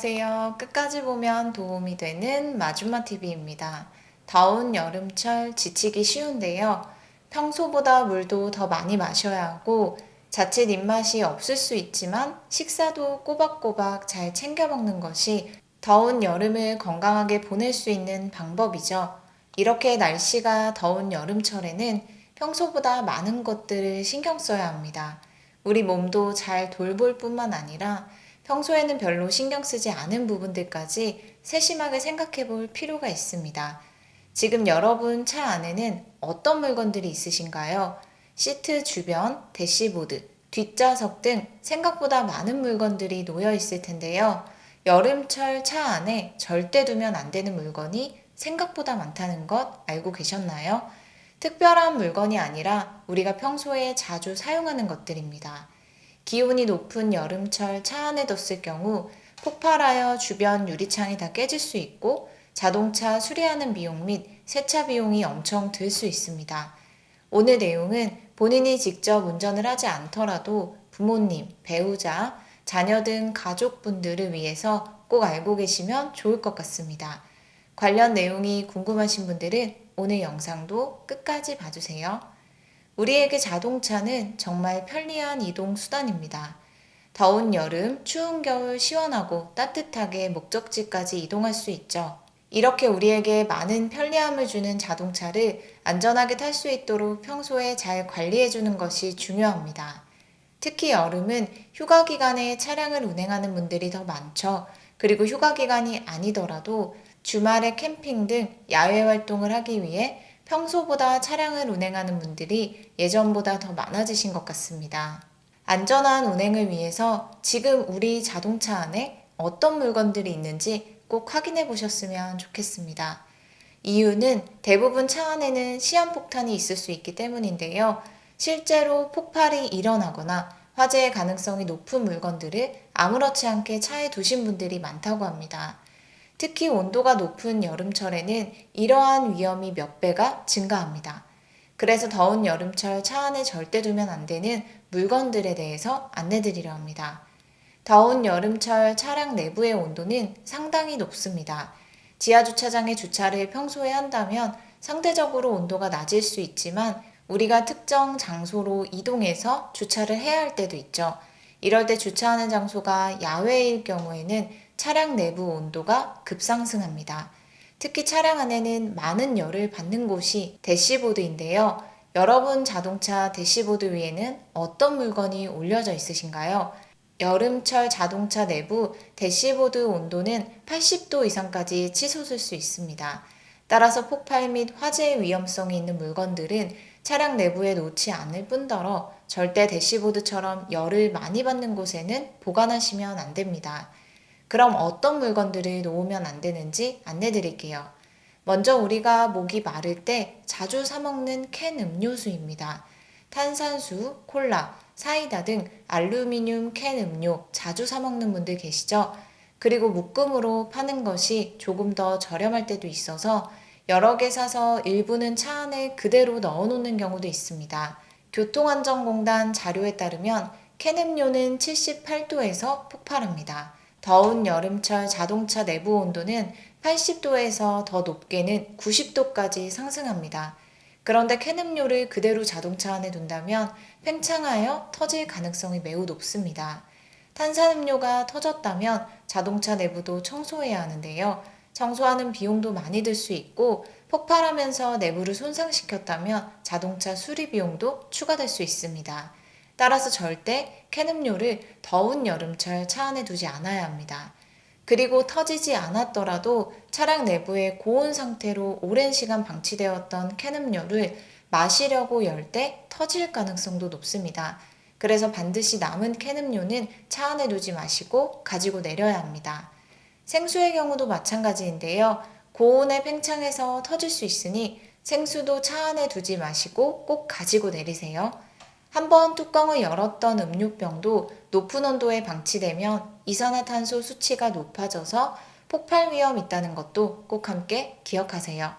안녕하세요. 끝까지 보면 도움이 되는 마줌마TV입니다. 더운 여름철 지치기 쉬운데요. 평소보다 물도 더 많이 마셔야 하고 자칫 입맛이 없을 수 있지만 식사도 꼬박꼬박 잘 챙겨 먹는 것이 더운 여름을 건강하게 보낼 수 있는 방법이죠. 이렇게 날씨가 더운 여름철에는 평소보다 많은 것들을 신경 써야 합니다. 우리 몸도 잘 돌볼 뿐만 아니라 평소에는 별로 신경 쓰지 않은 부분들까지 세심하게 생각해 볼 필요가 있습니다. 지금 여러분 차 안에는 어떤 물건들이 있으신가요? 시트 주변, 대시보드, 뒷좌석 등 생각보다 많은 물건들이 놓여 있을 텐데요. 여름철 차 안에 절대 두면 안 되는 물건이 생각보다 많다는 것 알고 계셨나요? 특별한 물건이 아니라 우리가 평소에 자주 사용하는 것들입니다. 기온이 높은 여름철 차 안에 뒀을 경우 폭발하여 주변 유리창이 다 깨질 수 있고 자동차 수리하는 비용 및 세차 비용이 엄청 들 수 있습니다. 오늘 내용은 본인이 직접 운전을 하지 않더라도 부모님, 배우자, 자녀 등 가족분들을 위해서 꼭 알고 계시면 좋을 것 같습니다. 관련 내용이 궁금하신 분들은 오늘 영상도 끝까지 봐주세요. 우리에게 자동차는 정말 편리한 이동 수단입니다. 더운 여름, 추운 겨울 시원하고 따뜻하게 목적지까지 이동할 수 있죠. 이렇게 우리에게 많은 편리함을 주는 자동차를 안전하게 탈 수 있도록 평소에 잘 관리해 주는 것이 중요합니다. 특히 여름은 휴가 기간에 차량을 운행하는 분들이 더 많죠. 그리고 휴가 기간이 아니더라도 주말에 캠핑 등 야외 활동을 하기 위해 평소보다 차량을 운행하는 분들이 예전보다 더 많아지신 것 같습니다. 안전한 운행을 위해서 지금 우리 자동차 안에 어떤 물건들이 있는지 꼭 확인해 보셨으면 좋겠습니다. 이유는 대부분 차 안에는 시한폭탄이 있을 수 있기 때문인데요. 실제로 폭발이 일어나거나 화재의 가능성이 높은 물건들을 아무렇지 않게 차에 두신 분들이 많다고 합니다. 특히 온도가 높은 여름철에는 이러한 위험이 몇 배가 증가합니다. 그래서 더운 여름철 차 안에 절대 두면 안 되는 물건들에 대해서 안내드리려 합니다. 더운 여름철 차량 내부의 온도는 상당히 높습니다. 지하주차장에 주차를 평소에 한다면 상대적으로 온도가 낮을 수 있지만 우리가 특정 장소로 이동해서 주차를 해야 할 때도 있죠. 이럴 때 주차하는 장소가 야외일 경우에는 차량 내부 온도가 급상승합니다. 특히 차량 안에는 많은 열을 받는 곳이 대시보드인데요. 여러분 자동차 대시보드 위에는 어떤 물건이 올려져 있으신가요? 여름철 자동차 내부 대시보드 온도는 80도 이상까지 치솟을 수 있습니다. 따라서 폭발 및 화재의 위험성이 있는 물건들은 차량 내부에 놓지 않을 뿐더러 절대 대시보드처럼 열을 많이 받는 곳에는 보관하시면 안 됩니다. 그럼 어떤 물건들을 놓으면 안 되는지 안내 드릴게요. 먼저 우리가 목이 마를 때 자주 사 먹는 캔 음료수입니다. 탄산수, 콜라, 사이다 등 알루미늄 캔 음료 자주 사 먹는 분들 계시죠? 그리고 묶음으로 파는 것이 조금 더 저렴할 때도 있어서 여러 개 사서 일부는 차 안에 그대로 넣어 놓는 경우도 있습니다. 교통안전공단 자료에 따르면 캔 음료는 78도에서 폭발합니다. 더운 여름철 자동차 내부 온도는 80도에서 더 높게는 90도까지 상승합니다. 그런데 캔 음료를 그대로 자동차 안에 둔다면 팽창하여 터질 가능성이 매우 높습니다. 탄산음료가 터졌다면 자동차 내부도 청소해야 하는데요. 청소하는 비용도 많이 들 수 있고 폭발하면서 내부를 손상시켰다면 자동차 수리 비용도 추가될 수 있습니다. 따라서 절대 캔 음료를 더운 여름철 차 안에 두지 않아야 합니다. 그리고 터지지 않았더라도 차량 내부에 고온 상태로 오랜 시간 방치되었던 캔 음료를 마시려고 열 때 터질 가능성도 높습니다. 그래서 반드시 남은 캔 음료는 차 안에 두지 마시고 가지고 내려야 합니다. 생수의 경우도 마찬가지인데요. 고온에 팽창해서 터질 수 있으니 생수도 차 안에 두지 마시고 꼭 가지고 내리세요. 한번 뚜껑을 열었던 음료병도 높은 온도에 방치되면 이산화탄소 수치가 높아져서 폭발 위험이 있다는 것도 꼭 함께 기억하세요.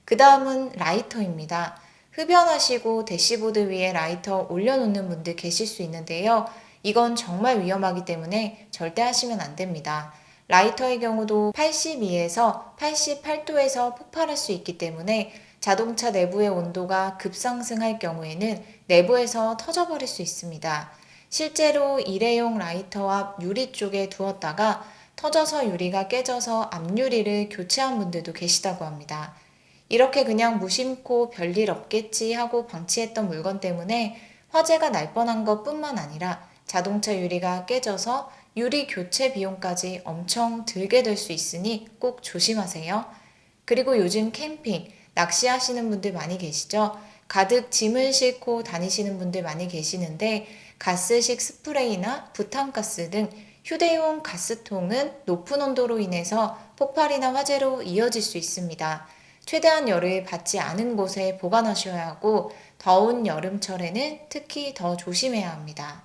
그 다음은 라이터입니다. 흡연하시고 대시보드 위에 라이터 올려놓는 분들 계실 수 있는데요. 이건 정말 위험하기 때문에 절대 하시면 안 됩니다. 라이터의 경우도 82에서 88도에서 폭발할 수 있기 때문에 자동차 내부의 온도가 급상승할 경우에는 내부에서 터져버릴 수 있습니다. 실제로 일회용 라이터 앞 유리 쪽에 두었다가 터져서 유리가 깨져서 앞유리를 교체한 분들도 계시다고 합니다. 이렇게 그냥 무심코 별일 없겠지 하고 방치했던 물건 때문에 화재가 날 뻔한 것 뿐만 아니라 자동차 유리가 깨져서 유리 교체 비용까지 엄청 들게 될 수 있으니 꼭 조심하세요. 그리고 요즘 캠핑, 낚시하시는 분들 많이 계시죠? 가득 짐을 싣고 다니시는 분들 많이 계시는데 가스식 스프레이나 부탄가스 등 휴대용 가스통은 높은 온도로 인해서 폭발이나 화재로 이어질 수 있습니다. 최대한 열을 받지 않은 곳에 보관하셔야 하고 더운 여름철에는 특히 더 조심해야 합니다.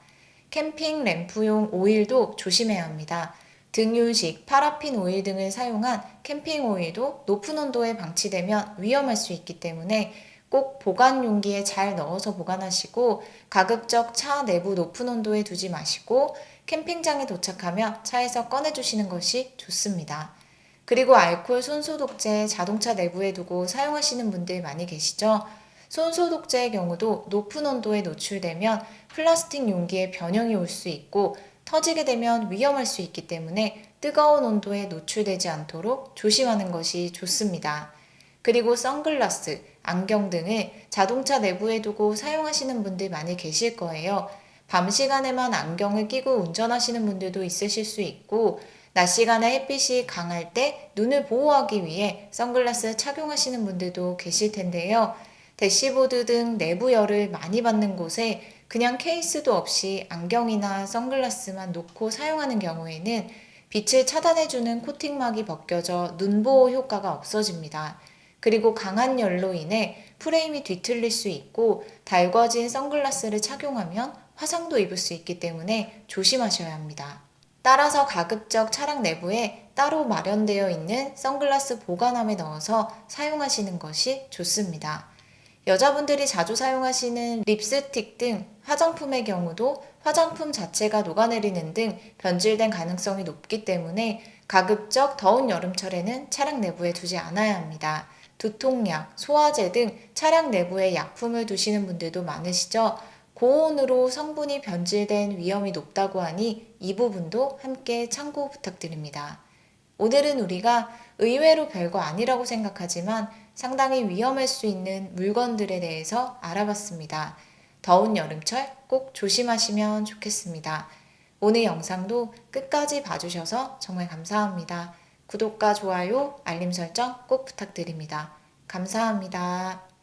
캠핑 램프용 오일도 조심해야 합니다. 등유식, 파라핀 오일 등을 사용한 캠핑 오일도 높은 온도에 방치되면 위험할 수 있기 때문에 꼭 보관 용기에 잘 넣어서 보관하시고 가급적 차 내부 높은 온도에 두지 마시고 캠핑장에 도착하면 차에서 꺼내주시는 것이 좋습니다. 그리고 알코올 손소독제 자동차 내부에 두고 사용하시는 분들 많이 계시죠? 손소독제의 경우도 높은 온도에 노출되면 플라스틱 용기에 변형이 올 수 있고 터지게 되면 위험할 수 있기 때문에 뜨거운 온도에 노출되지 않도록 조심하는 것이 좋습니다. 그리고 선글라스, 안경 등을 자동차 내부에 두고 사용하시는 분들 많이 계실 거예요. 밤 시간에만 안경을 끼고 운전하시는 분들도 있으실 수 있고 낮 시간에 햇빛이 강할 때 눈을 보호하기 위해 선글라스 착용하시는 분들도 계실 텐데요. 대시보드 등 내부 열을 많이 받는 곳에 그냥 케이스도 없이 안경이나 선글라스만 놓고 사용하는 경우에는 빛을 차단해주는 코팅막이 벗겨져 눈보호 효과가 없어집니다. 그리고 강한 열로 인해 프레임이 뒤틀릴 수 있고 달궈진 선글라스를 착용하면 화상도 입을 수 있기 때문에 조심하셔야 합니다. 따라서 가급적 차량 내부에 따로 마련되어 있는 선글라스 보관함에 넣어서 사용하시는 것이 좋습니다. 여자분들이 자주 사용하시는 립스틱 등 화장품의 경우도 화장품 자체가 녹아내리는 등 변질된 가능성이 높기 때문에 가급적 더운 여름철에는 차량 내부에 두지 않아야 합니다. 두통약, 소화제 등 차량 내부에 약품을 두시는 분들도 많으시죠? 고온으로 성분이 변질된 위험이 높다고 하니 이 부분도 함께 참고 부탁드립니다. 오늘은 우리가 의외로 별거 아니라고 생각하지만 상당히 위험할 수 있는 물건들에 대해서 알아봤습니다. 더운 여름철 꼭 조심하시면 좋겠습니다. 오늘 영상도 끝까지 봐주셔서 정말 감사합니다. 구독과 좋아요, 알림 설정 꼭 부탁드립니다. 감사합니다.